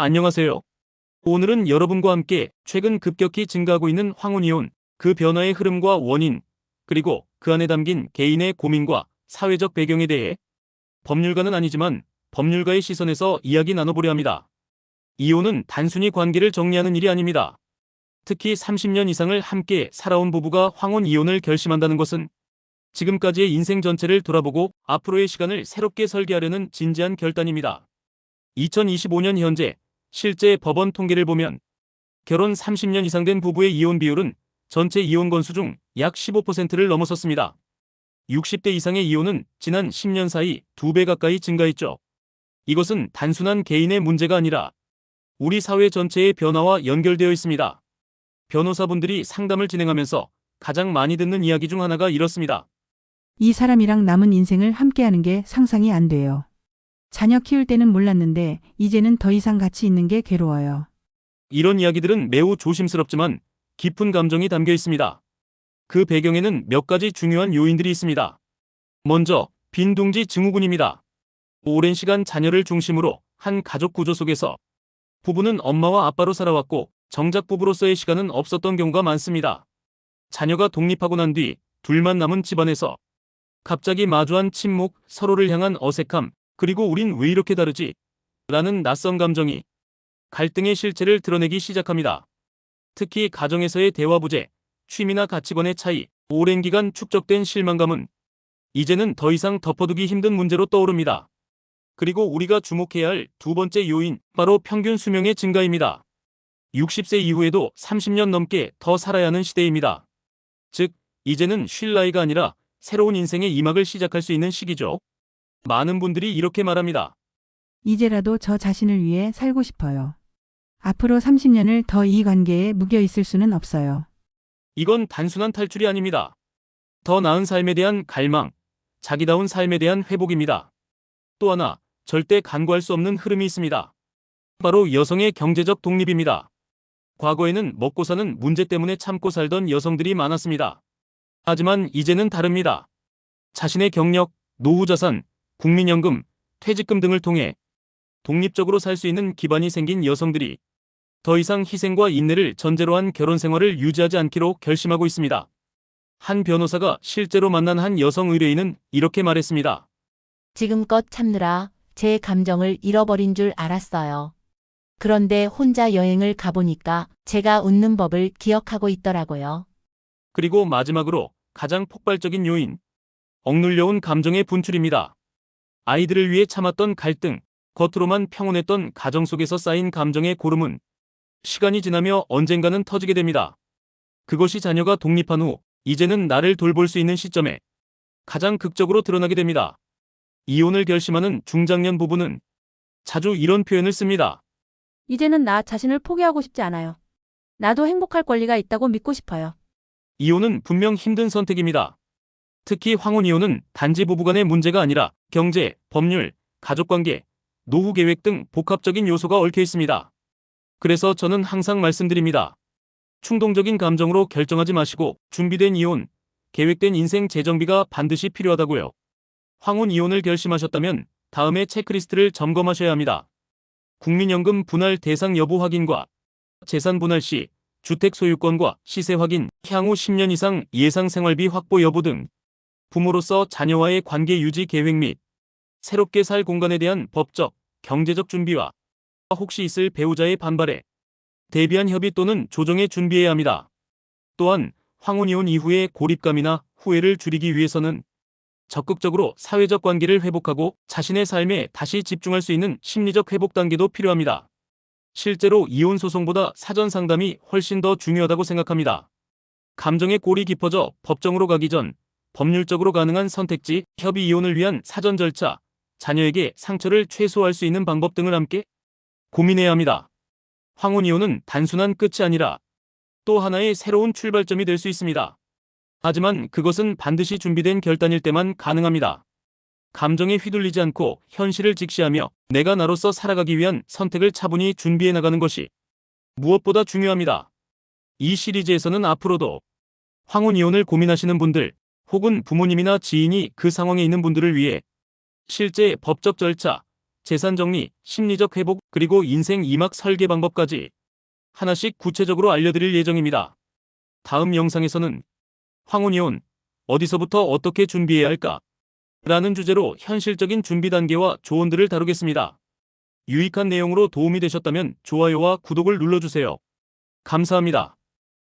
안녕하세요. 오늘은 여러분과 함께 최근 급격히 증가하고 있는 황혼이혼, 그 변화의 흐름과 원인, 그리고 그 안에 담긴 개인의 고민과 사회적 배경에 대해 법률가는 아니지만 법률가의 시선에서 이야기 나눠보려 합니다. 이혼은 단순히 관계를 정리하는 일이 아닙니다. 특히 30년 이상을 함께 살아온 부부가 황혼 이혼을 결심한다는 것은 지금까지의 인생 전체를 돌아보고 앞으로의 시간을 새롭게 설계하려는 진지한 결단입니다. 2025년 현재 실제 법원 통계를 보면 결혼 30년 이상 된 부부의 이혼 비율은 전체 이혼 건수 중 약 15%를 넘어섰습니다. 60대 이상의 이혼은 지난 10년 사이 2배 가까이 증가했죠. 이것은 단순한 개인의 문제가 아니라 우리 사회 전체의 변화와 연결되어 있습니다. 변호사분들이 상담을 진행하면서 가장 많이 듣는 이야기 중 하나가 이렇습니다. 이 사람이랑 남은 인생을 함께하는 게 상상이 안 돼요. 자녀 키울 때는 몰랐는데 이제는 더 이상 같이 있는 게 괴로워요. 이런 이야기들은 매우 조심스럽지만 깊은 감정이 담겨 있습니다. 그 배경에는 몇 가지 중요한 요인들이 있습니다. 먼저 빈둥지 증후군입니다. 오랜 시간 자녀를 중심으로 한 가족 구조 속에서 부부는 엄마와 아빠로 살아왔고 정작 부부로서의 시간은 없었던 경우가 많습니다. 자녀가 독립하고 난 뒤 둘만 남은 집안에서 갑자기 마주한 침묵, 서로를 향한 어색함, 그리고 우린 왜 이렇게 다르지? 라는 낯선 감정이 갈등의 실체를 드러내기 시작합니다. 특히 가정에서의 대화 부재, 취미나 가치관의 차이, 오랜 기간 축적된 실망감은 이제는 더 이상 덮어두기 힘든 문제로 떠오릅니다. 그리고 우리가 주목해야 할 두 번째 요인, 바로 평균 수명의 증가입니다. 60세 이후에도 30년 넘게 더 살아야 하는 시대입니다. 즉, 이제는 쉴 나이가 아니라 새로운 인생의 이막을 시작할 수 있는 시기죠. 많은 분들이 이렇게 말합니다. 이제라도 저 자신을 위해 살고 싶어요. 앞으로 30년을 더 이 관계에 묵여 있을 수는 없어요. 이건 단순한 탈출이 아닙니다. 더 나은 삶에 대한 갈망, 자기다운 삶에 대한 회복입니다. 또 하나, 절대 간과할 수 없는 흐름이 있습니다. 바로 여성의 경제적 독립입니다. 과거에는 먹고 사는 문제 때문에 참고 살던 여성들이 많았습니다. 하지만 이제는 다릅니다. 자신의 경력, 노후자산, 국민연금, 퇴직금 등을 통해 독립적으로 살 수 있는 기반이 생긴 여성들이 더 이상 희생과 인내를 전제로 한 결혼 생활을 유지하지 않기로 결심하고 있습니다. 한 변호사가 실제로 만난 한 여성 의뢰인은 이렇게 말했습니다. 지금껏 참느라 제 감정을 잃어버린 줄 알았어요. 그런데 혼자 여행을 가보니까 제가 웃는 법을 기억하고 있더라고요. 그리고 마지막으로 가장 폭발적인 요인, 억눌려온 감정의 분출입니다. 아이들을 위해 참았던 갈등, 겉으로만 평온했던 가정 속에서 쌓인 감정의 고름은 시간이 지나며 언젠가는 터지게 됩니다. 그것이 자녀가 독립한 후 이제는 나를 돌볼 수 있는 시점에 가장 극적으로 드러나게 됩니다. 이혼을 결심하는 중장년 부부는 자주 이런 표현을 씁니다. 이제는 나 자신을 포기하고 싶지 않아요. 나도 행복할 권리가 있다고 믿고 싶어요. 이혼은 분명 힘든 선택입니다. 특히 황혼이혼은 단지 부부간의 문제가 아니라 경제, 법률, 가족관계, 노후 계획 등 복합적인 요소가 얽혀 있습니다. 그래서 저는 항상 말씀드립니다. 충동적인 감정으로 결정하지 마시고 준비된 이혼, 계획된 인생 재정비가 반드시 필요하다고요. 황혼이혼을 결심하셨다면 다음에 체크리스트를 점검하셔야 합니다. 국민연금 분할 대상 여부 확인과 재산 분할 시 주택 소유권과 시세 확인, 향후 10년 이상 예상 생활비 확보 여부 등 부모로서 자녀와의 관계 유지 계획 및 새롭게 살 공간에 대한 법적, 경제적 준비와 혹시 있을 배우자의 반발에 대비한 협의 또는 조정에 준비해야 합니다. 또한 황혼이혼 이후의 고립감이나 후회를 줄이기 위해서는 적극적으로 사회적 관계를 회복하고 자신의 삶에 다시 집중할 수 있는 심리적 회복 단계도 필요합니다. 실제로 이혼 소송보다 사전 상담이 훨씬 더 중요하다고 생각합니다. 감정의 골이 깊어져 법정으로 가기 전 법률적으로 가능한 선택지, 협의 이혼을 위한 사전 절차, 자녀에게 상처를 최소화할 수 있는 방법 등을 함께 고민해야 합니다. 황혼이혼은 단순한 끝이 아니라 또 하나의 새로운 출발점이 될 수 있습니다. 하지만 그것은 반드시 준비된 결단일 때만 가능합니다. 감정에 휘둘리지 않고 현실을 직시하며 내가 나로서 살아가기 위한 선택을 차분히 준비해 나가는 것이 무엇보다 중요합니다. 이 시리즈에서는 앞으로도 황혼이혼을 고민하시는 분들 혹은 부모님이나 지인이 그 상황에 있는 분들을 위해 실제 법적 절차, 재산 정리, 심리적 회복, 그리고 인생 2막 설계 방법까지 하나씩 구체적으로 알려드릴 예정입니다. 다음 영상에서는 황혼이혼, 어디서부터 어떻게 준비해야 할까? 라는 주제로 현실적인 준비 단계와 조언들을 다루겠습니다. 유익한 내용으로 도움이 되셨다면 좋아요와 구독을 눌러주세요. 감사합니다.